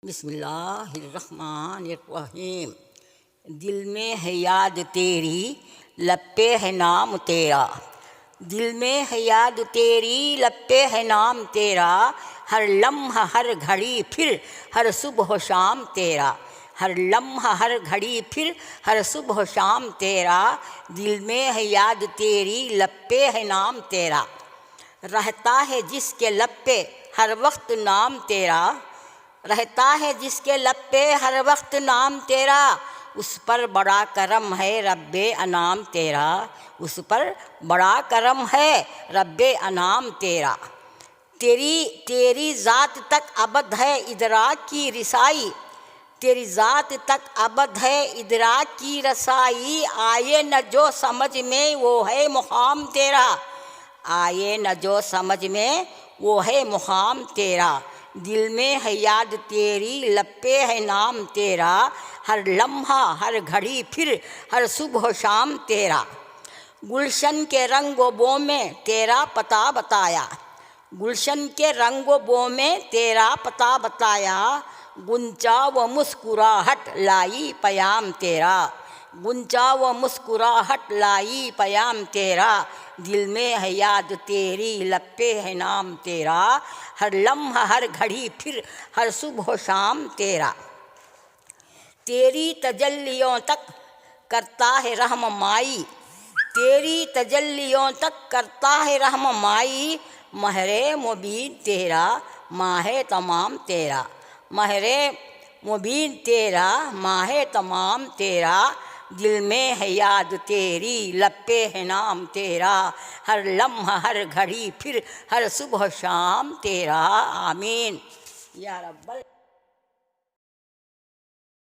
बिस्मिल्लाहिर्रहमानिर्रहीम। दिल में है याद तेरी, लब पे है नाम तेरा। दिल में है याद तेरी, लब पे है नाम तेरा। हर लम्हा हर घड़ी फिर हर सुबह शाम तेरा। हर लम्हा हर घड़ी फिर हर सुबह शाम तेरा। दिल में है याद तेरी, लब पे है नाम तेरा। रहता है जिसके लब पे हर वक्त नाम तेरा। रहता है जिसके लब पे हर वक्त नाम तेरा। उस पर बड़ा करम है रब्बे अनाम तेरा। उस पर बड़ा करम है रब्बे अनाम तेरा। तेरी तेरी ज़ात तक अबद है इदराक की रसाई। तेरी ज़ात तक अबद है इदराक की रसाई। आए न जो समझ में वो है मुकाम तेरा। आए न जो समझ में वो है मुकाम तेरा। दिल में है याद तेरी, लब पे है नाम तेरा। हर लम्हा हर घड़ी फिर हर सुबह शाम तेरा। गुलशन के रंगो बो में तेरा पता बताया। गुलशन के रंगो बो में तेरा पता बताया। गुंचा व मुस्कुराहट लाई पयाम तेरा। गुंचा व मुस्कुराहट लाई पयाम तेरा। दिल में है याद तेरी, लब पे है नाम तेरा। हर लम्हा हर घड़ी फिर हर सुबह शाम तेरा। तेरी तजल्लियों तक करता है रहम माई। तेरी तजल्लियों तक करता है रहम माई। महरे मुबीन तेरा माहे तमाम तेरा। महरे मुबीन तेरा माहे तमाम तेरा। दिल में है याद तेरी, लब पे है नाम तेरा। हर लम्हा हर घड़ी फिर हर सुबह शाम तेरा। आमीन या रब्बल